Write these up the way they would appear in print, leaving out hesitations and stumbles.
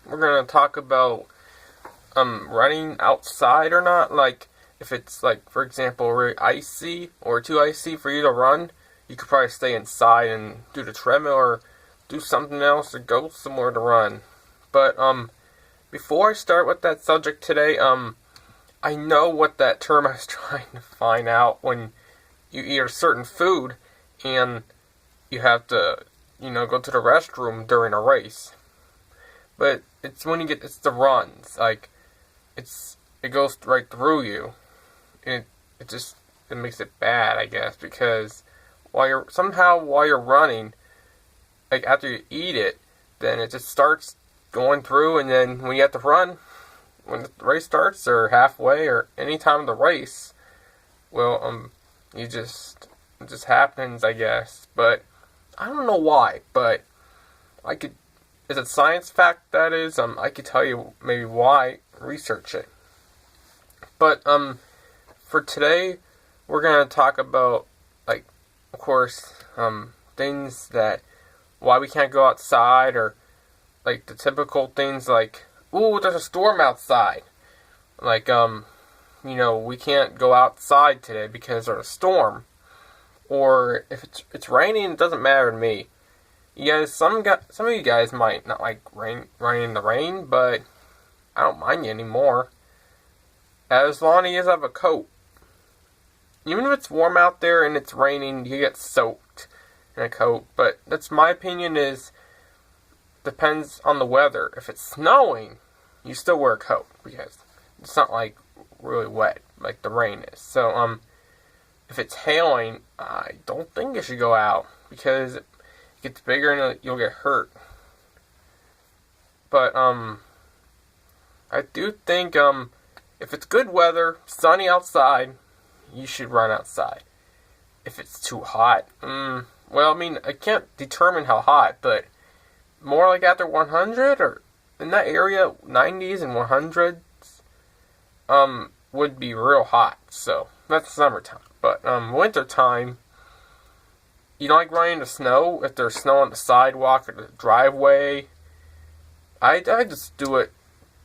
we're gonna talk about running outside or not. Like if it's like, for example, really icy or too icy for you to run, you could probably stay inside and do the treadmill or do something else or go somewhere to run. But before I start with that subject today, I know what that term I was trying to find out when you eat a certain food and you have to, go to the restroom during a race. But it's when it's the runs. Like, it goes right through you. And it makes it bad, I guess, because while you're running, like after you eat it, then it just starts going through, and then when you have to run, when the race starts or halfway or any time of the race, well, it just happens, I guess. But I don't know why, but it's a science fact that is, I could tell you maybe why, research it. But, for today, we're gonna talk about, like, of course, things that, why we can't go outside, or, like, the typical things like, ooh, there's a storm outside. Like, we can't go outside today because there's a storm. Or if it's raining, it doesn't matter to me. You guys, some of you guys might not like running in the rain, but I don't mind you anymore. As long as you have a coat. Even if it's warm out there and it's raining, you get soaked in a coat. But that's my opinion is, depends on the weather. If it's snowing, you still wear a coat because it's not like really wet like the rain is. So if it's hailing, I don't think you should go out because it gets bigger and you'll get hurt. But I do think if it's good weather, sunny outside, you should run outside. If it's too hot, well, I mean, I can't determine how hot, but more like after 100 or in that area, 90s and 100s, would be real hot. So that's summertime. But winter time, you don't like running in the snow. If there's snow on the sidewalk or the driveway, I just do it.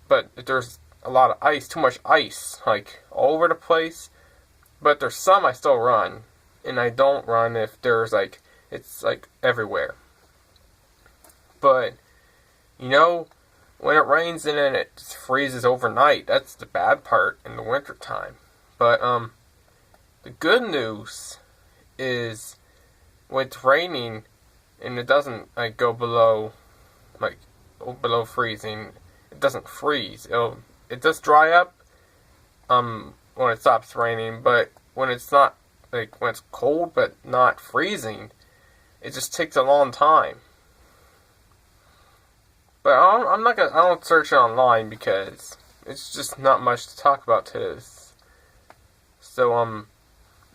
But if there's a lot of ice, too much ice, like all over the place. But there's some I still run, and I don't run if there's it's like everywhere. But when it rains and then it just freezes overnight, that's the bad part in the winter time. But the good news is when it's raining and it doesn't go below freezing, it doesn't freeze. It does dry up when it stops raining, but when it's not when it's cold but not freezing, it just takes a long time. But I don't search it online because it's just not much to talk about to this. So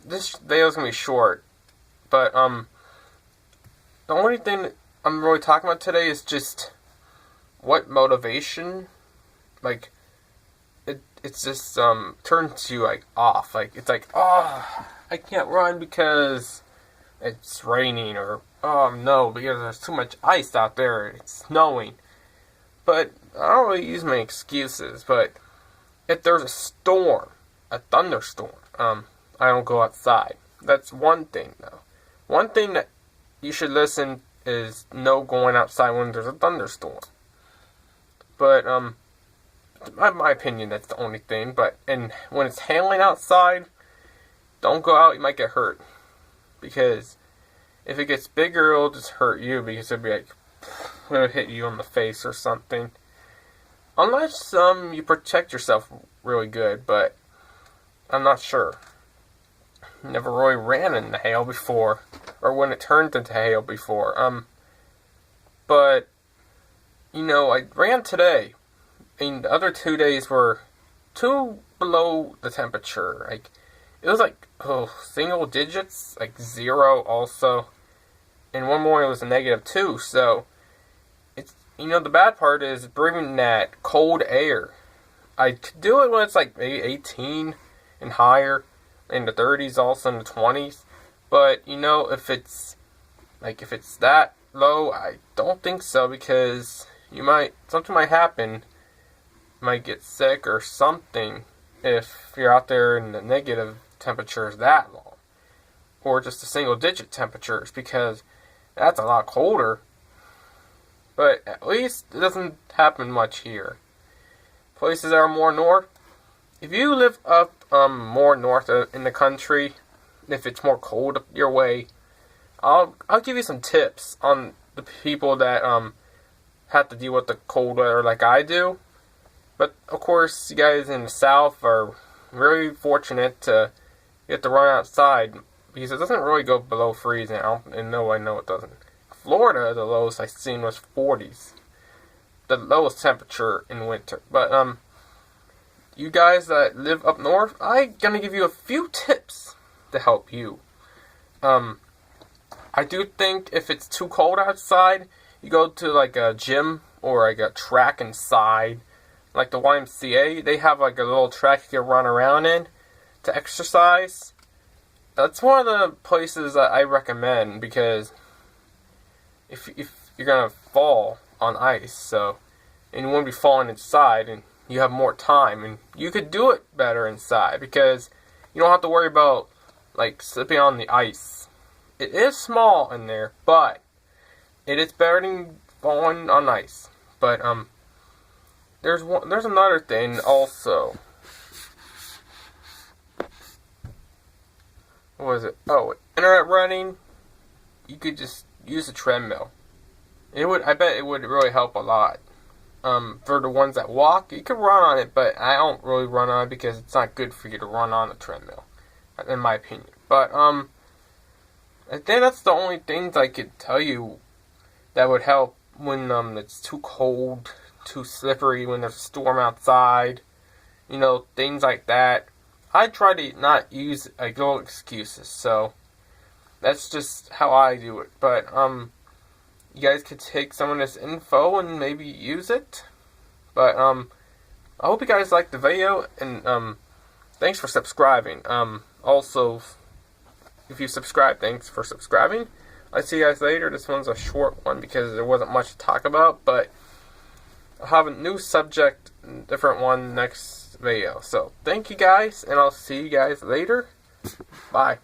this video's gonna be short, but the only thing I'm really talking about today is just what motivation, it's just turns you off. It's oh, I can't run because it's raining, or oh no, because there's too much ice out there, it's snowing. But I don't really use my excuses. But if there's a storm, a thunderstorm, I don't go outside. That's one thing, though. One thing that you should listen is no going outside when there's a thunderstorm. But in my opinion, that's the only thing. And when it's hailing outside, don't go out. You might get hurt, because if it gets bigger, it'll just hurt you, because it'll be it'll hit you on the face or something. Unless you protect yourself really good, but I'm not sure. Never really ran in the hail before, or when it turned into hail before. But I ran today. And the other 2 days were too below the temperature. It was single digits, 0 also. And one morning it was a -2. So it's the bad part is bringing that cold air. I could do it when it's maybe 18 and higher, in the 30s, also in the 20s. But if it's that low, I don't think so, because something might happen. You might get sick or something if you're out there in the negative temperatures that long, or just the single digit temperatures, because that's a lot colder. But at least it doesn't happen much here. Places that are more north, if you live up more north in the country, if it's more cold up your way, I'll give you some tips on the people that have to deal with the cold weather like I do. But of course, you guys in the south are very fortunate to get to run outside, because it doesn't really go below freezing. I know it doesn't. Florida, the lowest I seen was 40s, the lowest temperature in winter. But you guys that live up north, I'm gonna give you a few tips to help you. I do think if it's too cold outside, you go to like a gym or like a track inside, like the YMCA. They have like a little track you can run around in to exercise. That's one of the places that I recommend, because if you're gonna fall on ice, and you won't be falling inside, and you have more time, and you could do it better inside, because you don't have to worry about like slipping on the ice. It is small in there, but it is better than falling on ice. But there's another thing also. What was it? Oh, internet running. You could just use a treadmill. I bet it would really help a lot. For the ones that walk, you can run on it, but I don't really run on it because it's not good for you to run on a treadmill, in my opinion. But I think that's the only things I could tell you that would help when it's too cold, too slippery, when there's a storm outside, things like that. I try to not use little excuses, so that's just how I do it. But you guys could take some of this info and maybe use it. But I hope you guys liked the video, and thanks for subscribing. Also, if you subscribe, thanks for subscribing. I'll see you guys later. This one's a short one because there wasn't much to talk about, but I'll have a new subject, different one next video. So thank you guys, and I'll see you guys later. Bye.